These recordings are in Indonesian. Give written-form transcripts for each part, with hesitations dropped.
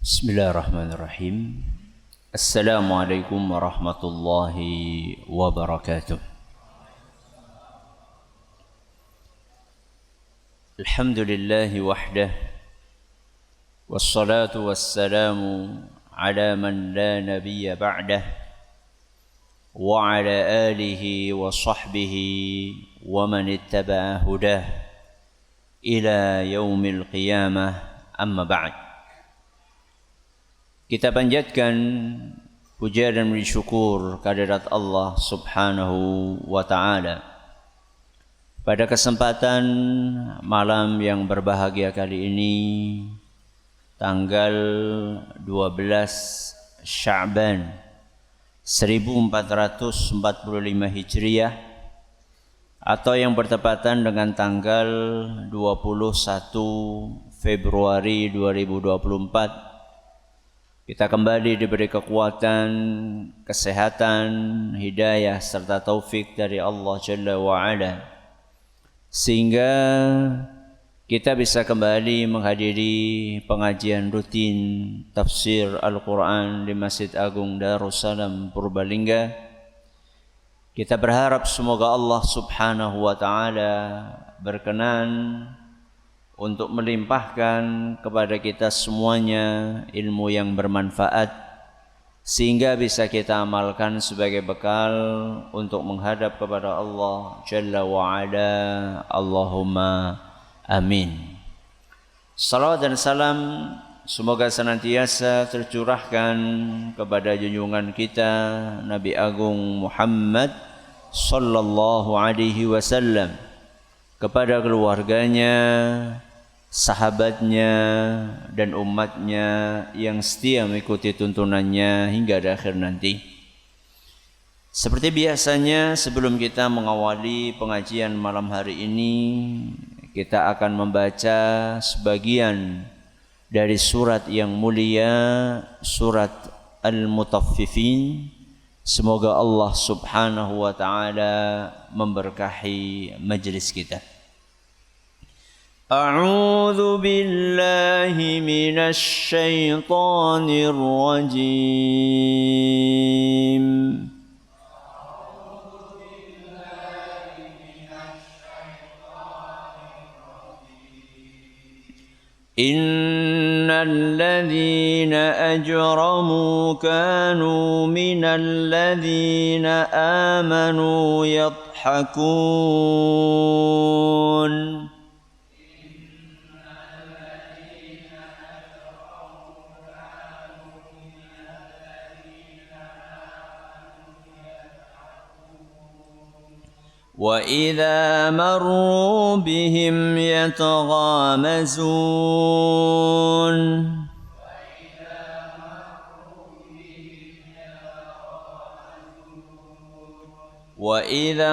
Bismillahirrahmanirrahim. Assalamualaikum warahmatullahi wabarakatuh. Alhamdulillahi wahdah. Wassalatu wassalamu ala man la nabiyya ba'dah. Wa ala alihi wa sahbihi wa man ittaba'a hudah. Ila yaumil qiyamah, amma ba'd. Kita panjatkan puja dan bersyukur kehadirat Allah Subhanahu wa Ta'ala. Pada kesempatan malam yang berbahagia kali ini, tanggal 12 Sya'ban 1445 Hijriah, atau yang bertepatan dengan tanggal 21 Februari 2024, kita kembali diberi kekuatan, kesehatan, hidayah serta taufik dari Allah Jalla wa'ala, sehingga kita bisa kembali menghadiri pengajian rutin tafsir Al-Quran di Masjid Agung Darussalam Purbalingga. Kita berharap semoga Allah Subhanahu wa Ta'ala berkenan untuk melimpahkan kepada kita semuanya ilmu yang bermanfaat, sehingga bisa kita amalkan sebagai bekal untuk menghadap kepada Allah Jalla wa'ala. Allahumma amin. Salawat dan salam semoga senantiasa tercurahkan kepada junjungan kita Nabi Agung Muhammad sallallahu alaihi wasallam, kepada keluarganya, sahabatnya, dan umatnya yang setia mengikuti tuntunannya hingga akhir nanti. Seperti biasanya, sebelum kita mengawali pengajian malam hari ini, kita akan membaca sebagian dari surat yang mulia, surat Al-Mutaffifin. Semoga Allah Subhanahu wa Ta'ala memberkahi majlis kita. A'udzu billahi minasy syaithanir rajim. Innal ladzina ajramu kanu minal ladzina amanu yadhhakun. وَإِذَا مَرُّوا بِهِمْ يَتَغَامَزُونَ وَإِذَا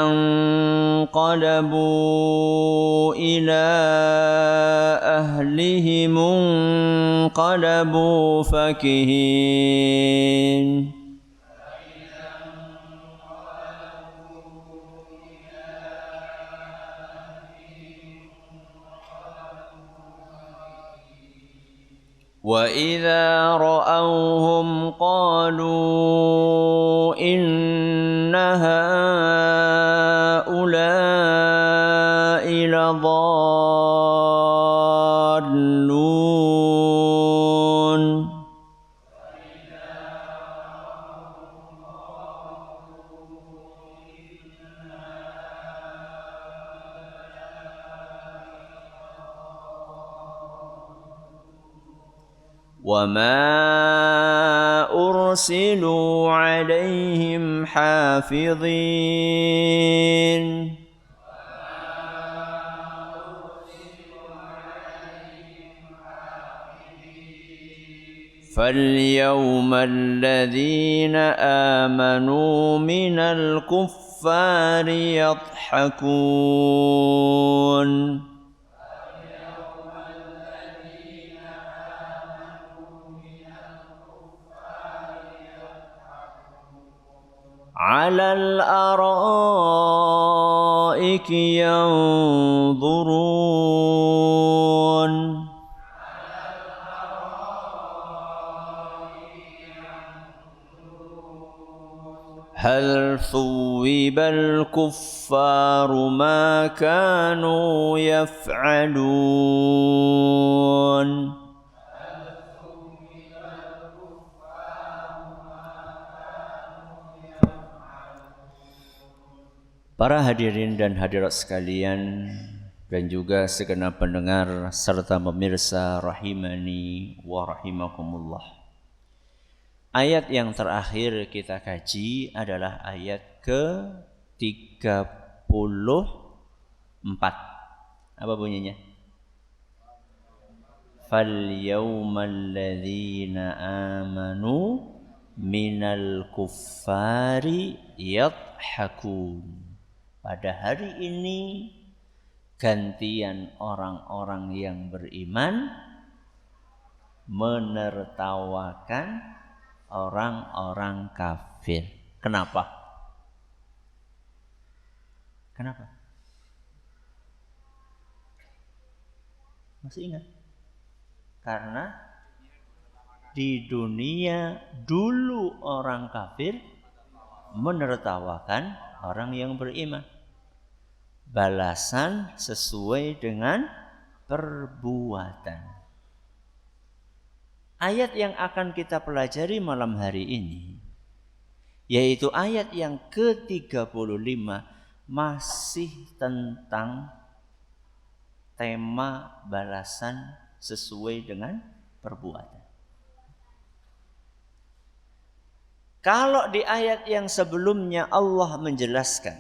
انقَلَبُوا إِلَى أَهْلِهِمُ انقَلَبُوا فَكِهِينَ. وَإِذَا رَأَوْهُمْ قَالُوا إِنَّ هَؤُلَاءِ لَضَالُّونَ. وَمَا أُرْسِلُوا عَلَيْهِمْ حَافِظِينَ. فَالْيَوْمَ الَّذِينَ آمَنُوا مِنَ الْكُفَّارِ يَضْحَكُونَ. على الأرائك ينظرون هل ثوب الكفار ما كانوا يفعلون Para hadirin dan hadirat sekalian dan juga segenap pendengar serta pemirsa rahimani wa rahimakumullah. Ayat yang terakhir kita kaji adalah ayat ke-34. Apa bunyinya? Fal yawmal ladzina amanu minal kuffari yadhakun. Pada hari ini gantian orang-orang yang beriman menertawakan orang-orang kafir. Kenapa? Kenapa? Masih ingat? Karena di dunia dulu orang kafir menertawakan orang yang beriman. Balasan sesuai dengan perbuatan. Ayat yang akan kita pelajari malam hari ini, yaitu ayat yang ke-35, masih tentang tema balasan sesuai dengan perbuatan. Kalau di ayat yang sebelumnya Allah menjelaskan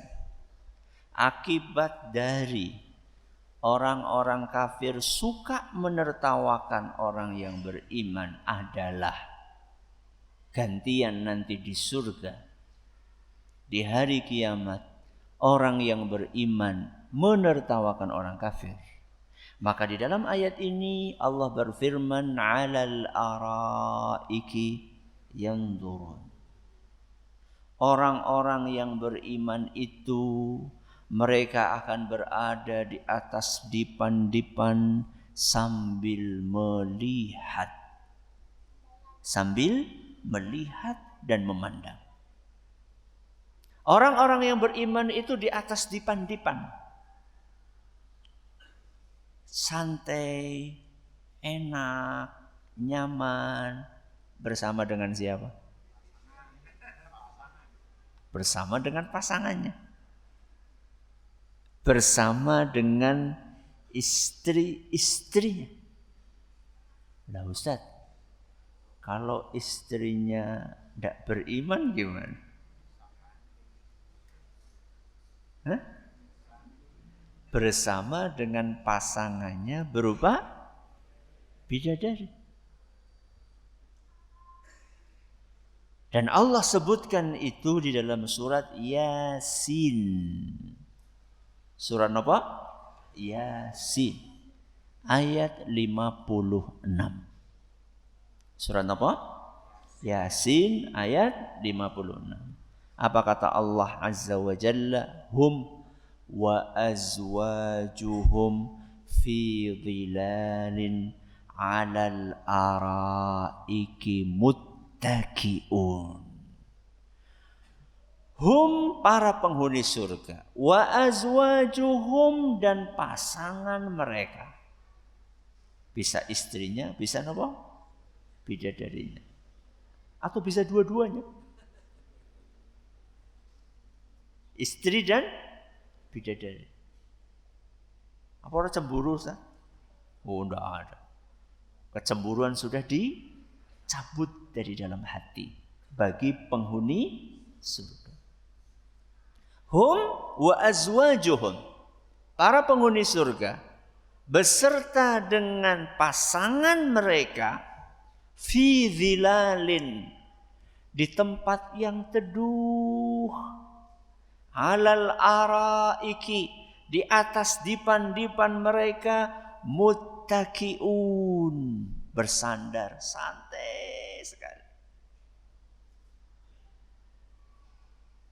akibat dari orang-orang kafir suka menertawakan orang yang beriman adalah gantian nanti di surga. Di hari kiamat, orang yang beriman menertawakan orang kafir. Maka di dalam ayat ini Allah berfirman, 'alal araiki yanzurun. Orang-orang yang beriman itu mereka akan berada di atas dipan-dipan sambil melihat. Sambil melihat dan memandang. Orang-orang yang beriman itu di atas dipan-dipan. Santai, enak, nyaman. Bersama dengan siapa? Bersama dengan pasangannya. Bersama dengan istri-istrinya. Nah Ustaz, kalau istrinya tidak beriman gimana? Hah? Bersama dengan pasangannya berupa bidadari. Dan Allah sebutkan itu di dalam surat Yasin. Surat apa? Yasin. Ayat 56. Surat apa? Yasin ayat 56. Apa kata Allah Azza wa Jalla? Hum wa azwajuhum fi dhilalin 'alal araiki muttaqiun. Hum para penghuni surga, wa azwajuhum dan pasangan mereka. Bisa istrinya, bisa apa? Bidadarinya. Atau bisa dua-duanya. Istri dan bidadari. Apa orang cemburu, Ustaz? Oh, enggak ada. Kecemburuan sudah dicabut dari dalam hati bagi penghuni surga. Hum wa azwajuhum, para penghuni surga beserta dengan pasangan mereka fi dhilalin, di tempat yang teduh, alal araiki, di atas dipan-dipan mereka, muttaqiun, bersandar santai sekali.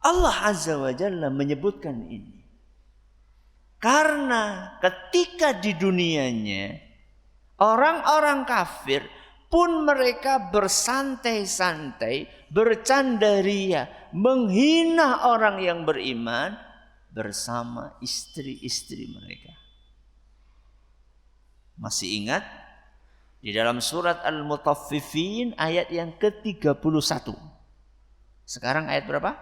Allah Azza wa Jalla menyebutkan ini karena ketika di dunianya orang-orang kafir pun mereka bersantai-santai, bercanda ria, menghina orang yang beriman bersama istri-istri mereka. Masih ingat? Di dalam surat Al-Mutaffifin ayat yang ke-31. Sekarang ayat berapa?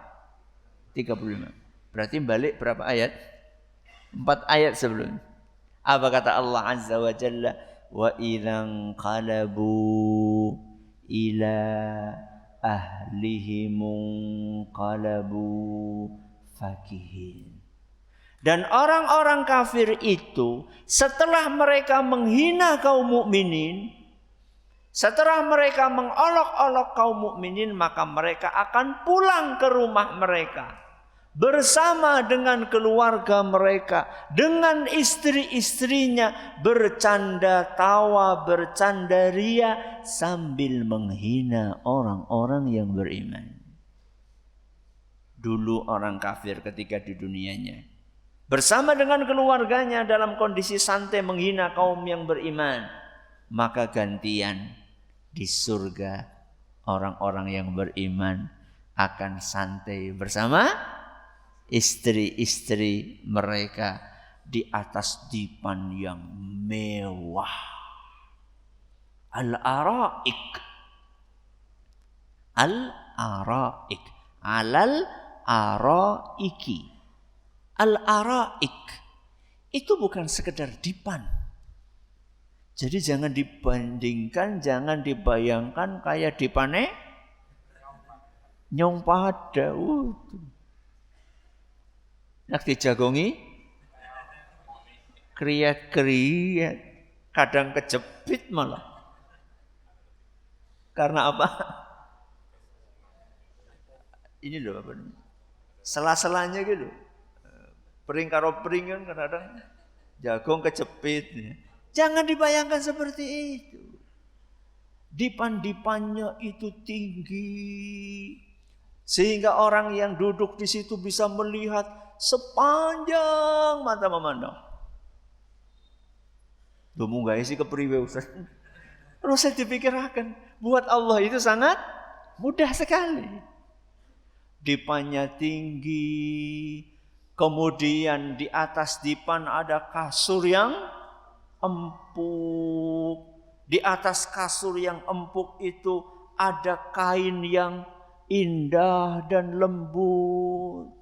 35. Berarti balik berapa ayat? 4 ayat sebelum. Apa kata Allah Azza wa Jalla? Wa idzan qalabu ila ahlihim qalabu fakihin. Dan orang-orang kafir itu setelah mereka menghina kaum mukminin, setelah mereka mengolok-olok kaum mukminin, maka mereka akan pulang ke rumah mereka bersama dengan keluarga mereka, dengan istri-istrinya, bercanda tawa, bercanda ria sambil menghina orang-orang yang beriman. Dulu orang kafir ketika di dunianya bersama dengan keluarganya dalam kondisi santai menghina kaum yang beriman, maka gantian di surga orang-orang yang beriman akan santai bersama istri-istri mereka di atas dipan yang mewah. Al-araik. Al-araik. Alal araiki. Al-araik. Itu bukan sekedar dipan. Jadi jangan dibandingkan, jangan dibayangkan kayak dipane nyong pada. Nak dijagongi kriat-kriat, kadang kejepit malah. Karena apa? Ini loh apa namanya? Sela-selanya gitu. Pering karo pering kan kadang-kadang jagung kejepit. Jangan dibayangkan seperti itu. Dipan-dipannya itu tinggi sehingga orang yang duduk di situ bisa melihat sepanjang mata memandang. Dumu gak isi kepriwe Ustaz. Terus saya dipikirkan, buat Allah itu sangat mudah sekali. Dipannya tinggi, kemudian di atas dipan ada kasur yang empuk. Di atas kasur yang empuk itu ada kain yang indah dan lembut.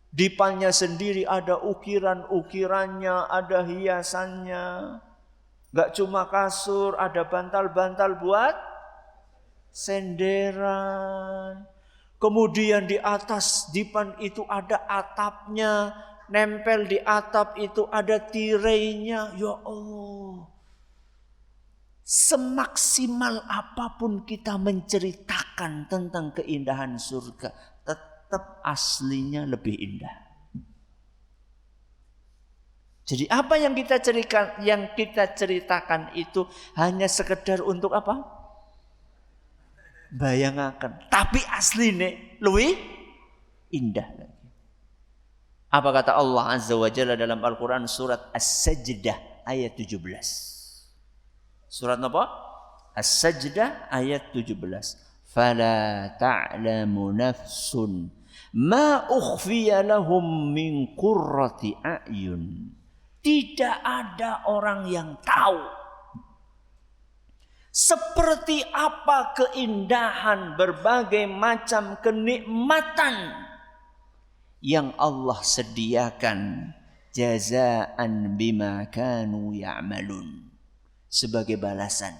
Dipannya sendiri ada ukiran-ukirannya, ada hiasannya. Gak cuma kasur, ada bantal-bantal buat senderan. Kemudian di atas dipan itu ada atapnya, nempel di atap itu ada tirainya. Ya Allah. Semaksimal apapun kita menceritakan tentang keindahan surga, tetap aslinya lebih indah. Jadi apa yang kita ceritakan itu hanya sekedar untuk apa? Bayangaken. Tapi aslinya lebih indah lagi. Apa kata Allah Azza wa Jalla dalam Al-Quran surat As-Sajdah ayat 17. Surat apa? As-Sajdah ayat 17. Fala ta'lamu nafsun ma ukhfiya lahum min qurrati a'yun. Tidak ada orang yang tahu seperti apa keindahan berbagai macam kenikmatan yang Allah sediakan jazaan bima kanu ya'malun, sebagai balasan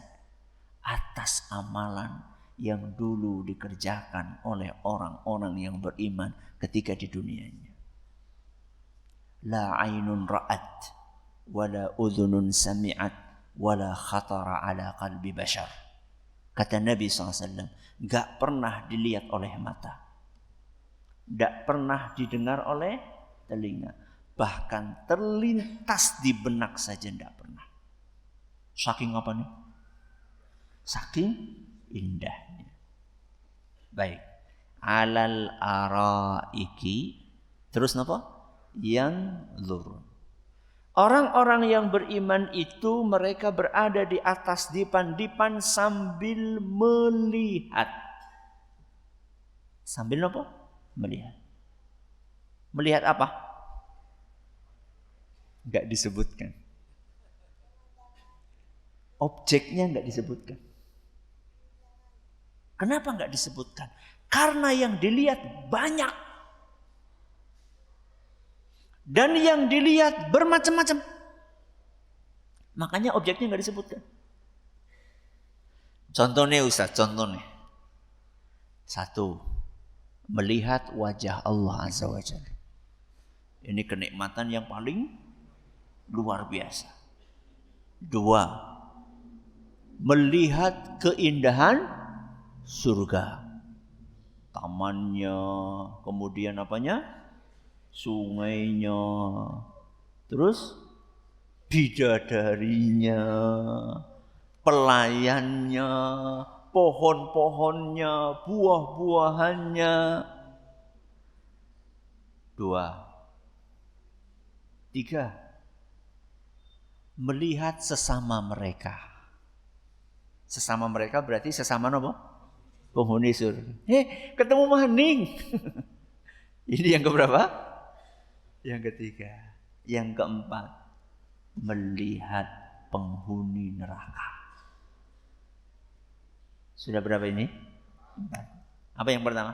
atas amalan yang dulu dikerjakan oleh orang-orang yang beriman ketika di dunianya. La ainun ra'at wala udhunun sami'at wala khatara ala qalbi bashar. Kata Nabi SAW, gak pernah dilihat oleh mata, gak pernah didengar oleh telinga, bahkan terlintas di benak saja gak pernah. Saking apa nih? Saking indahnya. Baik. Alal araiki. Terus napa? Yang lurun. Orang-orang yang beriman itu mereka berada di atas dipan-dipan sambil melihat. Sambil apa? Melihat. Melihat apa? Enggak disebutkan. Objeknya enggak disebutkan. Kenapa enggak disebutkan? Karena yang dilihat banyak. Dan yang dilihat bermacam-macam. Makanya objeknya enggak disebutkan. Contohnya Ustaz, contohnya. 1. Melihat wajah Allah Azza wa Jalla. Ini kenikmatan yang paling luar biasa. 2. Melihat keindahan surga. Tamannya, kemudian apanya? Sungainya. Terus bidadarinya, pelayannya, pohon-pohonnya, buah-buahannya. 2. 3. Melihat sesama mereka. Sesama mereka berarti sesama apa? Penghuni surga. Ketemu maning. Ini yang keberapa? Yang ketiga. Yang keempat. Melihat penghuni neraka. Sudah berapa ini? 4. Apa yang pertama?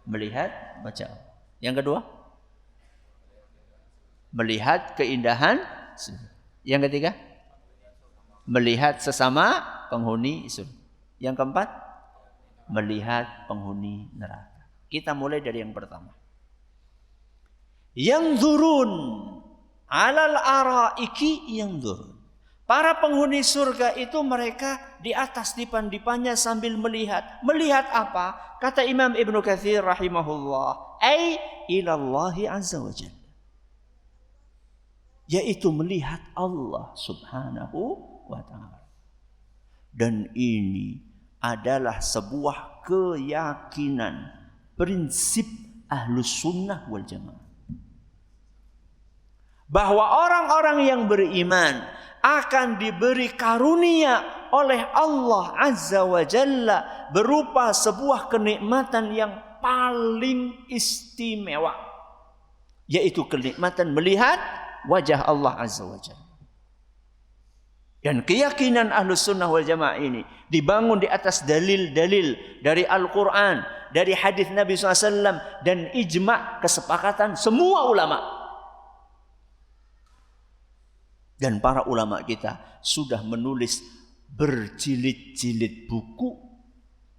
Melihat, baca. Yang kedua? Melihat keindahan. Yang ketiga? Melihat sesama penghuni surga. Yang keempat? Melihat penghuni neraka. Kita mulai dari yang pertama. Yanzurun alal araiki yanzurun. Para penghuni surga itu mereka di atas dipan-dipannya sambil melihat. Melihat apa? Kata Imam Ibnu Katsir rahimahullah, ai ilallahi azza wa jalla. Yaitu melihat Allah subhanahu wa ta'ala. Dan ini adalah sebuah keyakinan, prinsip Ahlus Sunnah wal Jamaah. Bahwa orang-orang yang beriman akan diberi karunia oleh Allah Azza wa Jalla berupa sebuah kenikmatan yang paling istimewa. Yaitu kenikmatan melihat wajah Allah Azza wa Jalla. Dan keyakinan Ahlus Sunnah wal Jamaah ini dibangun di atas dalil-dalil dari Al-Quran, dari hadis Nabi SAW, dan ijma' kesepakatan semua ulama. Dan para ulama kita sudah menulis berjilid-jilid buku,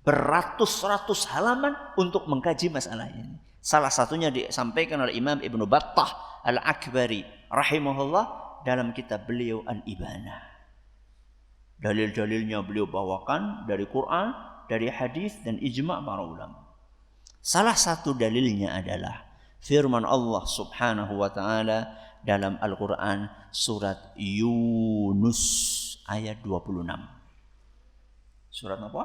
beratus-ratus halaman untuk mengkaji masalah ini. Salah satunya disampaikan oleh Imam Ibnu Battah Al-Akbari rahimahullah dalam kitab beliau Al-Ibanah. Dalil-dalilnya beliau bawakan dari Quran, dari hadis dan ijma' para ulama. Salah satu dalilnya adalah firman Allah Subhanahu wa taala dalam Al-Quran surat Yunus ayat 26. Surat apa?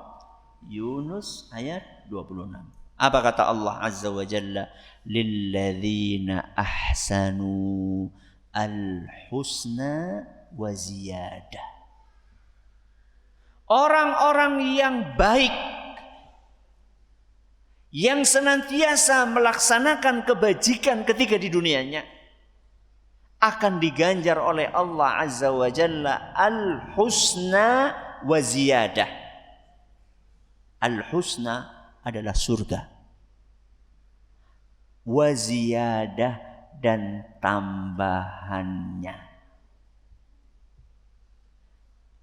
Yunus ayat 26. Apa kata Allah Azza wa Jalla? Lilladzina ahsanu al-husna wa ziyadah. Orang-orang yang baik, yang senantiasa melaksanakan kebajikan ketika di dunianya, akan diganjar oleh Allah Azza wa Jalla al-husna wa ziyadah. Al-husna adalah surga. Wa ziyadah dan tambahannya.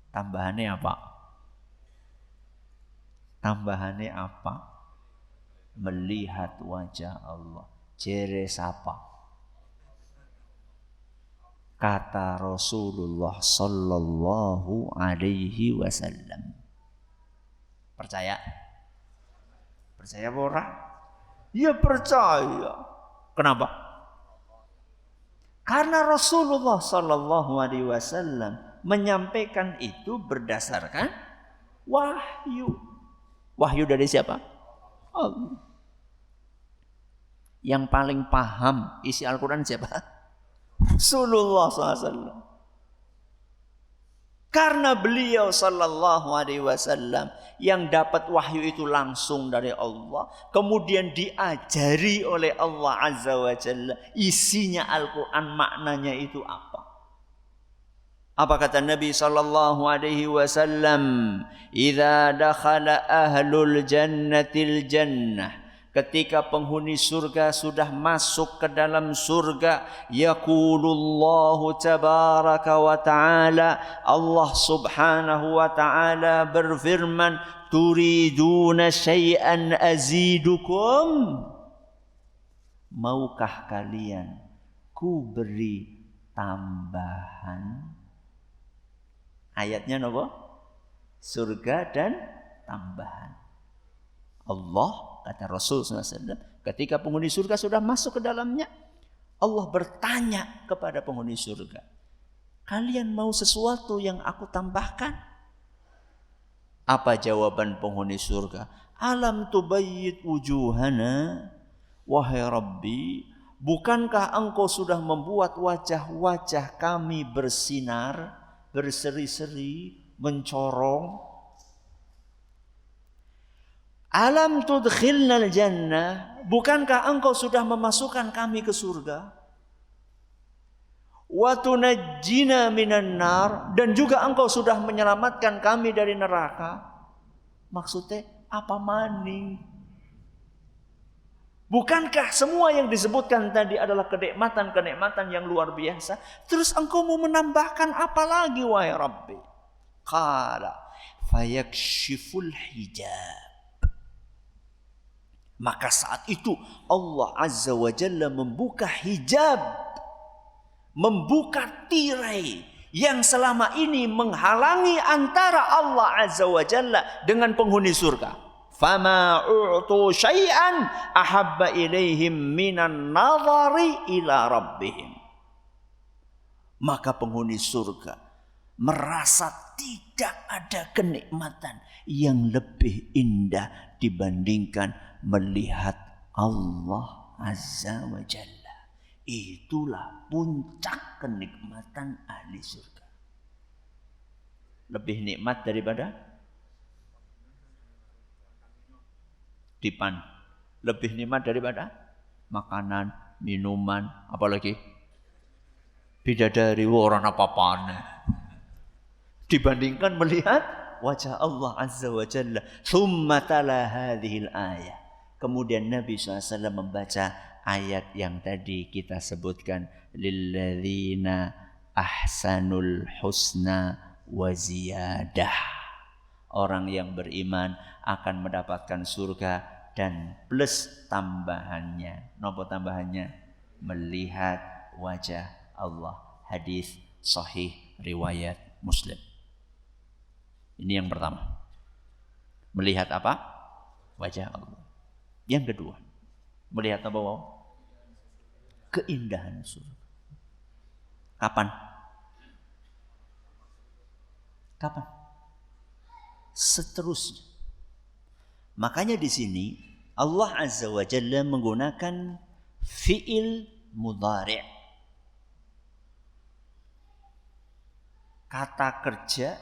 Tambahannya apa? Tambahannya apa? Melihat wajah Allah. Jere sapa? Kata Rasulullah sallallahu alaihi wasallam. Percaya? Percaya apa ora? Ya percaya. Kenapa? Karena Rasulullah sallallahu alaihi wasallam menyampaikan itu berdasarkan wahyu. Wahyu dari siapa? Allah. Yang paling paham isi Al-Quran siapa? Rasulullah SAW. Karena beliau sallallahu alaihi wasallam yang dapat wahyu itu langsung dari Allah, kemudian diajari oleh Allah azza wa jalla isinya Al-Qur'an, maknanya itu apa? Apa kata Nabi sallallahu alaihi wasallam? "Idza dakhala ahlul jannatil jannah." Ketika penghuni surga sudah masuk ke dalam surga, yaqulullahu tabaraka wa ta'ala, Allah subhanahu wa ta'ala berfirman, turiduna syai'an azidukum? Maukah kalian ku beri tambahan? Ayatnya apa? Surga dan tambahan. Allah, kata Rasul SAW, ketika penghuni surga sudah masuk ke dalamnya, Allah bertanya kepada penghuni surga, kalian mau sesuatu yang aku tambahkan? Apa jawaban penghuni surga? Alam tubayyid wujuhana, wahai Rabbi, bukankah engkau sudah membuat wajah-wajah kami bersinar, berseri-seri, mencorong? Alam tudkhilnal jannah, bukankah engkau sudah memasukkan kami ke surga? Wa tunajjina minan nar, dan juga engkau sudah menyelamatkan kami dari neraka. Maksudnya apa maning? Bukankah semua yang disebutkan tadi adalah kenikmatan-kenikmatan yang luar biasa? Terus engkau mau menambahkan apa lagi wahai Rabbi? Qala fayakshiful hijab. Maka saat itu Allah azza wa jalla membuka hijab, membuka tirai yang selama ini menghalangi antara Allah azza wa jalla dengan penghuni surga. Fama u'tu syai'an ahabba ilaihim minan nazari ila rabbihim. Maka penghuni surga merasa tidak ada kenikmatan yang lebih indah dibandingkan melihat Allah azza wa jalla. Itulah puncak kenikmatan ahli surga. Lebih nikmat daripada dipan, lebih nikmat daripada makanan, minuman, apalagi bidadari, orang apa-apaan, dibandingkan melihat wajah Allah azza wa jalla. Thumma tala hadhil ayah. Kemudian Nabi SAW membaca ayat yang tadi kita sebutkan, lilladzina ahsanul husna wa ziyadah. Orang yang beriman akan mendapatkan surga dan plus tambahannya. Napa tambahannya? Melihat wajah Allah. Hadis sahih riwayat Muslim. Ini yang pertama. Melihat apa? Wajah Allah. Yang kedua, melihat apa? Keindahan surga. Kapan? Kapan? Seterusnya. Makanya di sini Allah azza wa jalla menggunakan fi'il mudhari'. Kata kerja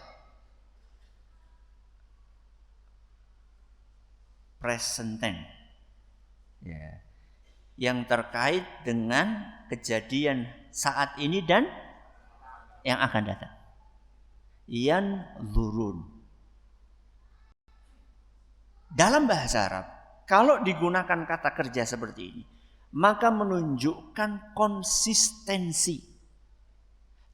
present tense. Ya. Yang terkait dengan kejadian saat ini dan yang akan datang. Yanzurun. Dalam bahasa Arab, kalau digunakan kata kerja seperti ini, maka menunjukkan konsistensi.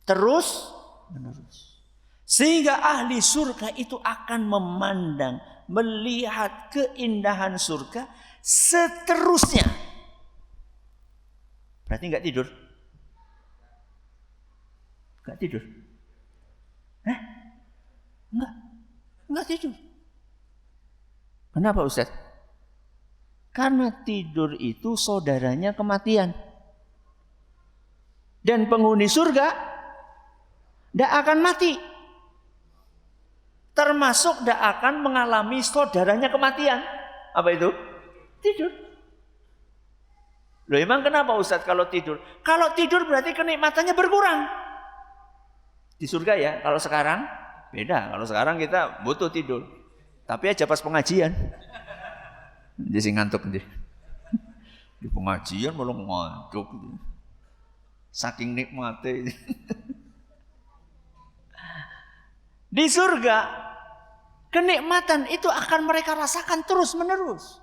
Terus menerus. Sehingga ahli surga itu akan memandang, melihat keindahan surga seterusnya. Berarti enggak tidur? Enggak tidur? Enggak tidur. Kenapa Ustaz? Karena tidur itu saudaranya kematian. Dan penghuni surga tidak akan mati. Termasuk tidak akan mengalami saudaranya kematian. Apa itu? Tidur. Loh emang kenapa Ustaz kalau tidur? Kalau tidur berarti kenikmatannya berkurang. Di surga ya, kalau sekarang Beda. Kalau sekarang kita butuh tidur. Tapi aja pas pengajian. Jadi ngantuk nanti. Di pengajian malah ngantuk. Saking nikmatnya. Di surga, kenikmatan itu akan mereka rasakan terus menerus.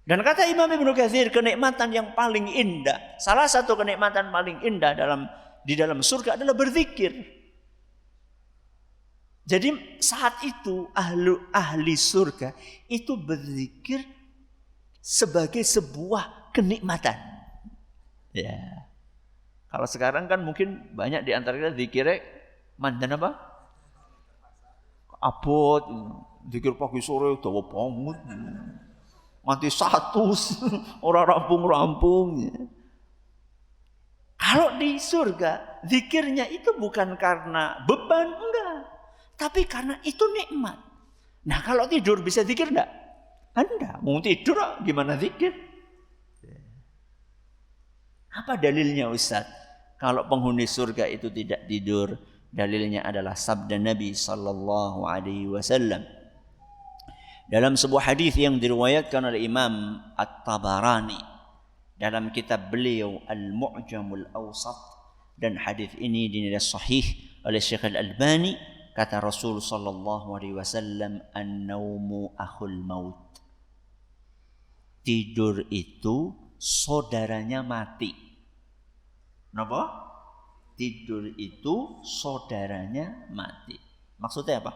Dan kata Imam Ibnu Katsir, kenikmatan yang paling indah, salah satu kenikmatan paling indah di dalam surga adalah berzikir. Jadi saat itu ahli surga itu berzikir sebagai sebuah kenikmatan. Ya. Kalau sekarang kan mungkin banyak di antara kita zikirnya mandan apa? Abot, zikir pagi sore dawa banget. Nganti 100 orang rampung-rampung. Kalau di surga, zikirnya itu bukan karena beban, enggak. Tapi karena itu nikmat. Nah kalau tidur bisa zikir enggak? Enggak. Mau tidur gimana zikir? Apa dalilnya Ustaz? Kalau penghuni surga itu tidak tidur, dalilnya adalah sabda Nabi sallallahu alaihi wasallam. Dalam sebuah hadis yang diriwayatkan oleh Imam At-Tabarani dalam kitab beliau Al-Mu'jamul Awsat, dan hadis ini dinilai sahih oleh Syekh Al-Albani, kata Rasul sallallahu alaihi wasallam, an-naumu akhul maut. Tidur itu saudaranya mati. Kenapa? Tidur itu saudaranya mati. Maksudnya apa?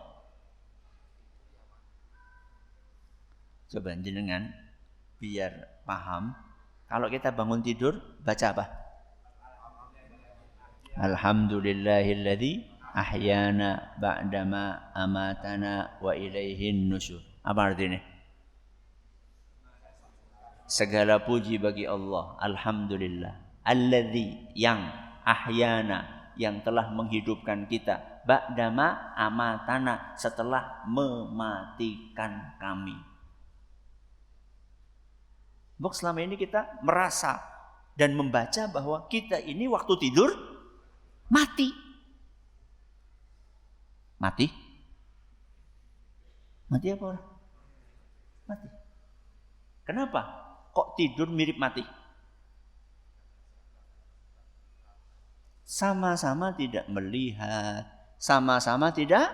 Coba jenengan biar paham. Kalau kita bangun tidur baca apa? Alhamdulillahilladzi ahyana ba'dama amatana wa ilaihin nusyur. Apa artinya? Segala puji bagi Allah, alhamdulillah. Alladzi, yang ahyana, yang telah menghidupkan kita, ba'dama amatana, setelah mematikan kami. Bok selama ini kita merasa dan membaca bahwa kita ini waktu tidur mati. Mati? Mati apa orang? Mati. Kenapa? Kok tidur mirip mati? Sama-sama tidak melihat, sama-sama tidak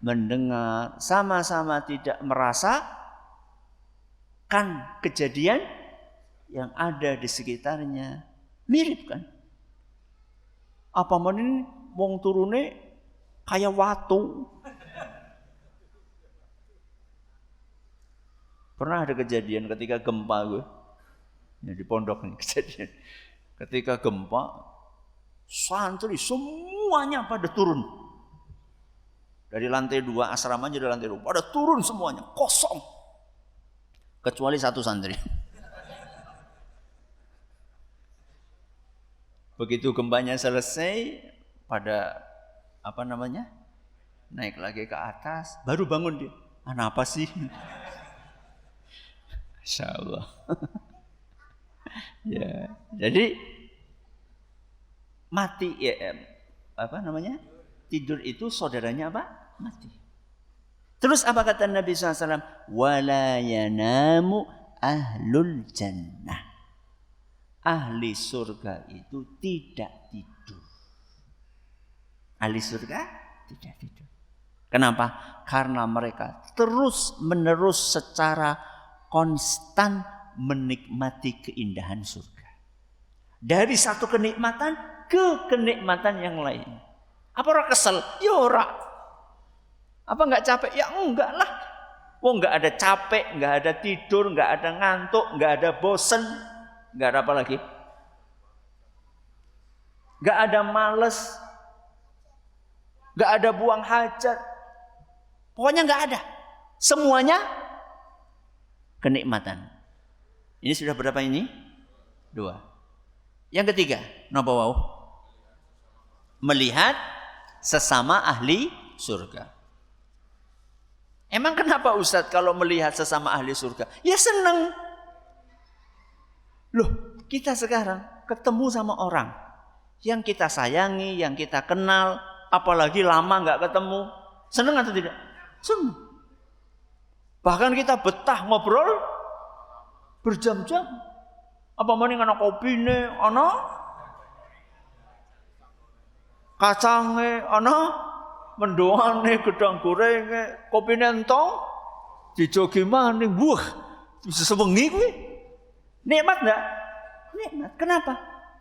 mendengar, sama-sama tidak merasakan kejadian yang ada di sekitarnya. Mirip kan? Apa ini wong turune kayak watu. Pernah ada kejadian ketika gempa gue. Ya, di pondok nih kejadian. Ketika gempa, santri semuanya pada turun. Dari lantai 2 asramanya, dari lantai 2 pada turun semuanya, kosong. Kecuali satu santri. Begitu gempanya selesai, pada naik lagi ke atas, baru bangun dia. Apa sih? Masya Allah. Ya, jadi mati tidur itu saudaranya apa? Mati. Terus apa kata Nabi SAW? Wala yanamu ahlul jannah. Ahli surga itu tidak tidur. Ahli surga tidak tidur. Kenapa? Karena mereka terus menerus secara konstan menikmati keindahan surga. Dari satu kenikmatan ke kenikmatan yang lain. Apa orang kesel? Ya ora. Apa enggak capek? Ya enggak lah. Enggak ada capek, enggak ada tidur, enggak ada ngantuk, enggak ada bosen, enggak ada apa lagi? Enggak ada males, enggak ada buang hajat. Pokoknya enggak ada. Semuanya kenikmatan. Ini sudah berapa ini? 2. Yang ketiga, napa wau? Melihat sesama ahli surga. Emang kenapa Ustadz kalau melihat sesama ahli surga? Ya senang. Loh, kita sekarang ketemu sama orang yang kita sayangi, yang kita kenal, apalagi lama nggak ketemu. Seneng atau tidak? Seneng. Bahkan kita betah ngobrol berjam-jam. Apa maning ana kopine, ana kacange, ana mendoane, gedang gorenge, kopine entong, dijogi maning. Wah, bisa sewengi kuwi. Nikmat enggak? Nikmat. Kenapa?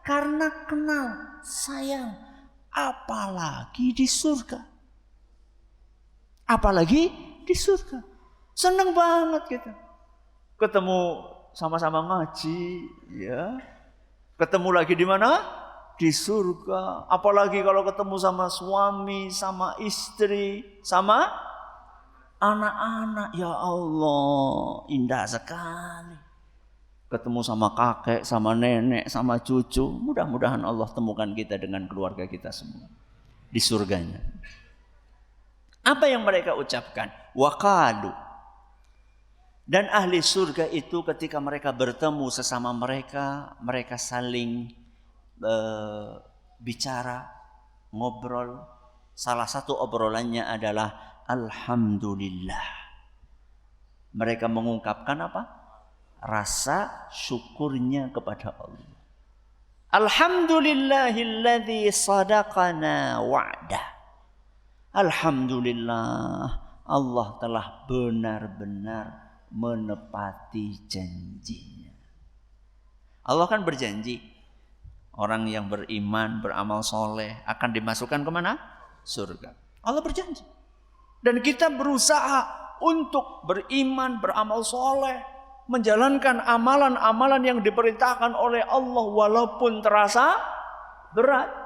Karena kenal, sayang. Apalagi di surga. Apalagi di surga. Seneng banget kita. Ketemu sama-sama ngaji, ya. Ketemu lagi di mana? Di surga. Apalagi kalau ketemu sama suami, sama istri, sama anak-anak. Ya Allah, indah sekali. Ketemu sama kakek, sama nenek, sama cucu. Mudah-mudahan Allah temukan kita dengan keluarga kita semua di surganya. Apa yang mereka ucapkan? Waqalu. Dan ahli surga itu ketika mereka bertemu sesama mereka, mereka saling bicara, ngobrol. Salah satu obrolannya adalah Alhamdulillah. Mereka mengungkapkan apa? Rasa syukurnya kepada Allah. Alhamdulillahilladzi sadaqana wa'dah. Alhamdulillah, Allah telah benar-benar menepati janjinya. Allah kan berjanji orang yang beriman, beramal soleh akan dimasukkan kemana? Surga. Allah berjanji. Dan kita berusaha untuk beriman, beramal soleh, menjalankan amalan-amalan yang diperintahkan oleh Allah walaupun terasa berat.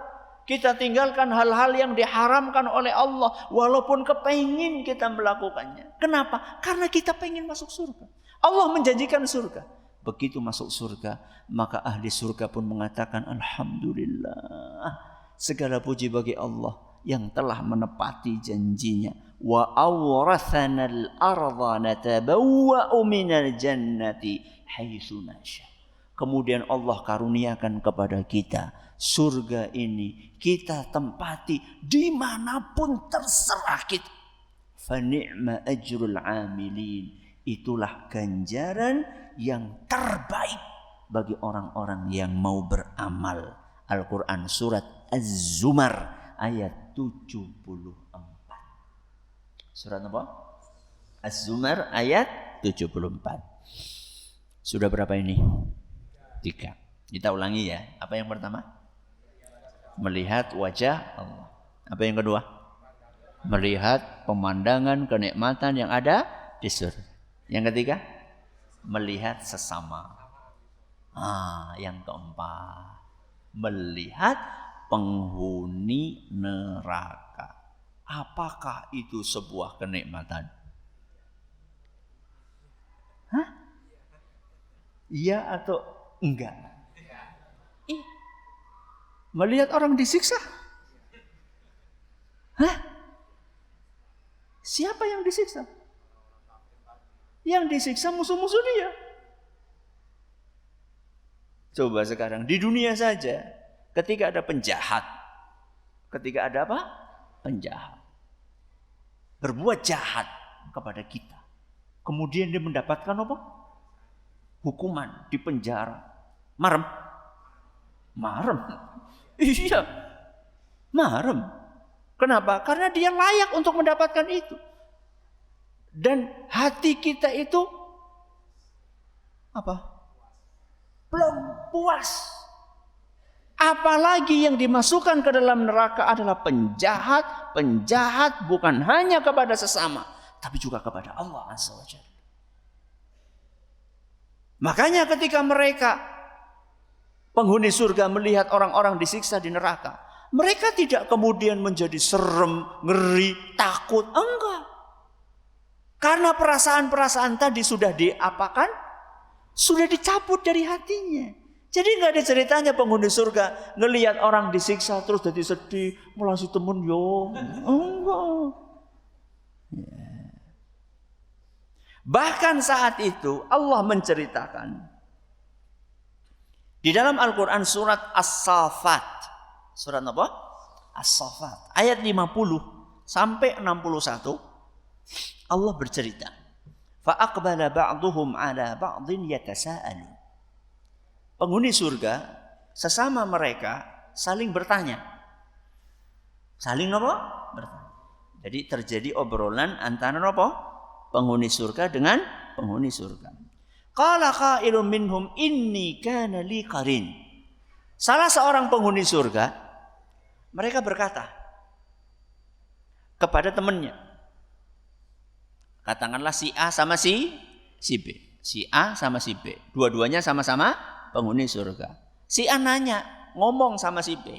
Kita tinggalkan hal-hal yang diharamkan oleh Allah walaupun kepengin kita melakukannya. Kenapa? Karena kita pengen masuk surga. Allah menjanjikan surga. Begitu masuk surga, maka ahli surga pun mengatakan Alhamdulillah. Segala puji bagi Allah yang telah menepati janjinya. Wa awrathanal arda natabawwa'u minal jannati haitsu nasya. Kemudian Allah karuniakan kepada kita surga ini, kita tempati dimanapun terserah kita. Fa ni'ma ajrul amilin. Itulah ganjaran yang terbaik bagi orang-orang yang mau beramal. Al-Quran surat Az-Zumar ayat 74. Surat apa? Az-Zumar ayat 74. Sudah berapa ini? 3. Kita ulangi ya. Apa yang pertama? Melihat wajah Allah. Apa yang kedua? Melihat pemandangan kenikmatan yang ada di surga. Yang ketiga? Melihat sesama. Yang keempat, melihat penghuni neraka. Apakah itu sebuah kenikmatan? Iya atau enggak? Melihat orang disiksa? Siapa yang disiksa? Yang disiksa musuh-musuh dia. Coba sekarang di dunia saja, ketika ada penjahat, ketika ada apa? Penjahat berbuat jahat kepada kita, kemudian dia mendapatkan apa? Hukuman, di penjara. Marem? Iya, marem. Kenapa? Karena dia layak untuk mendapatkan itu. Dan hati kita itu apa? Belum puas. Apalagi yang dimasukkan ke dalam neraka adalah penjahat. Penjahat bukan hanya kepada sesama, tapi juga kepada Allah Azza wa Jalla. Makanya ketika mereka penghuni surga melihat orang-orang disiksa di neraka, mereka tidak kemudian menjadi serem, ngeri, takut. Enggak. Karena perasaan-perasaan tadi sudah diapakan? Sudah dicabut dari hatinya. Jadi nggak ada ceritanya penghuni surga ngelihat orang disiksa terus jadi sedih, melasi temen yo. Enggak. Ya. Bahkan saat itu Allah menceritakan di dalam Al-Quran surat As-Saffat. Surat apa? As-Saffat ayat 50 sampai 61 Allah bercerita, fa aqbala ba'dhum 'ala ba'dhin yatasaalu. Penghuni surga sesama mereka saling bertanya. Saling apa? Bertanya. Jadi terjadi obrolan antara apa? Penghuni surga dengan penghuni surga. Qala qailun minhum inni kana li qarin. Salah seorang penghuni surga, mereka berkata kepada temannya. Katakanlah si A sama si B. Si A sama si B. Dua-duanya sama-sama penghuni surga. Si A nanya, ngomong sama si B.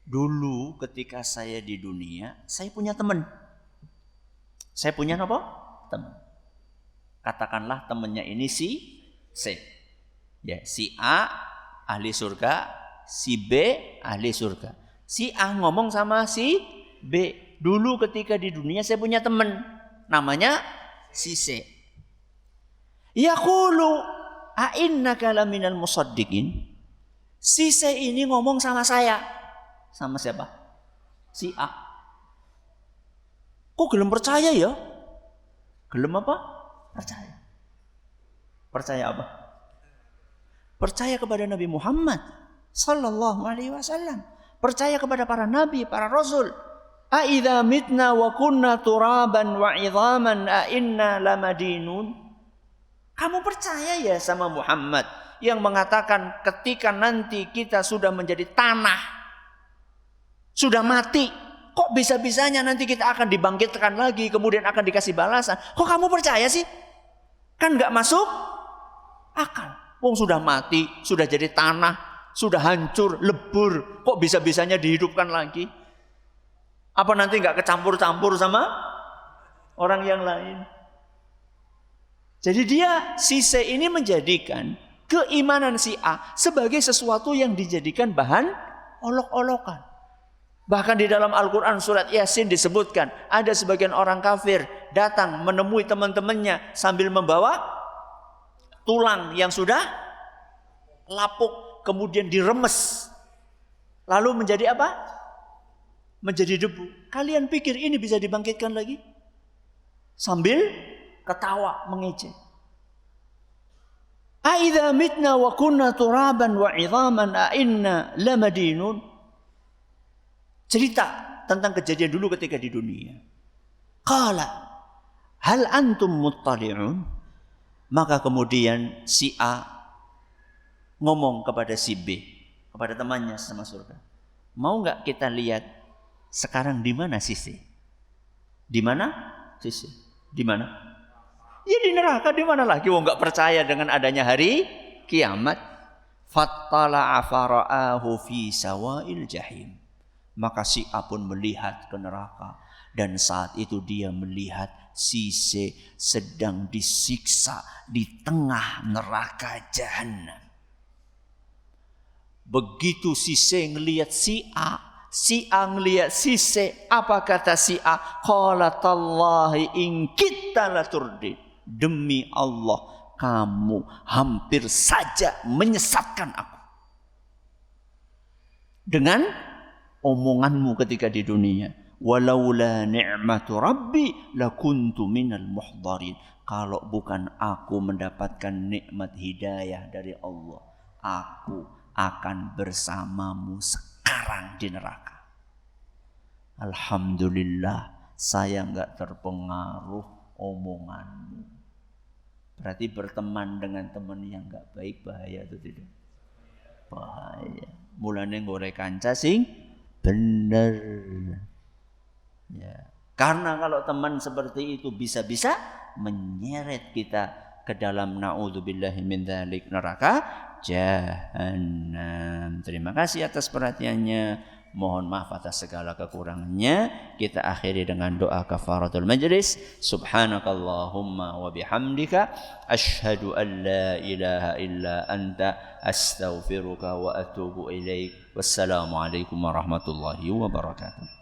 Dulu ketika saya di dunia, saya punya teman. Saya punya apa? Teman. Katakanlah temannya ini si C. Ya, si A ahli surga, si B ahli surga. Si A ngomong sama si B. Dulu ketika di dunia saya punya teman. Namanya si C. Yaqulu a'innaka laminal musaddiqin. Si C ini ngomong sama saya. Sama siapa? Si A. Kok gelem percaya ya? Gelem apa? Percaya. Percaya apa? Percaya kepada Nabi Muhammad sallallahu alaihi wasallam. Percaya kepada para nabi, para rasul. A idza mitna wa kunna turaban wa idhaman a inna lamadinun. Kamu percaya ya sama Muhammad yang mengatakan ketika nanti kita sudah menjadi tanah, sudah mati, kok bisa-bisanya nanti kita akan dibangkitkan lagi, kemudian akan dikasih balasan. Kok kamu percaya sih? Kan gak masuk akal. Wong sudah mati, sudah jadi tanah, sudah hancur, lebur, kok bisa-bisanya dihidupkan lagi? Apa nanti gak kecampur-campur sama orang yang lain? Jadi si C ini menjadikan keimanan si A sebagai sesuatu yang dijadikan bahan olok-olokan. Bahkan di dalam Al-Quran surat Yasin disebutkan ada sebagian orang kafir datang menemui teman-temannya sambil membawa tulang yang sudah lapuk kemudian diremes. Lalu menjadi apa? Menjadi debu. Kalian pikir ini bisa dibangkitkan lagi? Sambil ketawa mengejek. A idza mitna wa kunna turaban wa 'idhaman a inna lamadinun. Cerita tentang kejadian dulu ketika di dunia. Qala hal antum muttali'un? Maka kemudian si A ngomong kepada si B, kepada temannya sama surga. Mau enggak kita lihat sekarang di mana si C? Di mana si C? Di mana? Ya di neraka, di mana lagi? Wong enggak percaya dengan adanya hari kiamat. Fattala'a fara'ahu fi sawa'il jahim. Maka si A pun melihat ke neraka. Dan saat itu dia melihat si C sedang disiksa di tengah neraka jahanam. Begitu si C ngelihat si A ngelihat si C, apa kata si A? Qala tallahi in kitta laturdi. Demi Allah, kamu hampir saja menyesatkan aku. Dengan omonganmu ketika di dunia. Walaula ni'matu rabbi lakuntu minal muhdarin. Kalau bukan aku mendapatkan nikmat hidayah dari Allah, aku akan bersamamu sekarang di neraka. Alhamdulillah, saya enggak terpengaruh omonganmu. Berarti berteman dengan teman yang enggak baik bahaya atau tidak? Bahaya. Mulane ngore kanca sing bener. Ya. Karena kalau teman seperti itu bisa-bisa menyeret kita ke dalam naudzubillahi min dzalik neraka jahanam. Terima kasih atas perhatiannya. Mohon maaf atas segala kekurangannya. Kita akhiri dengan doa kafaratul majlis. Subhanakallahumma wa bihamdika asyhadu an la ilaha illa anta astaghfiruka wa atubu ilaik. Wassalamualaikum warahmatullahi wabarakatuh.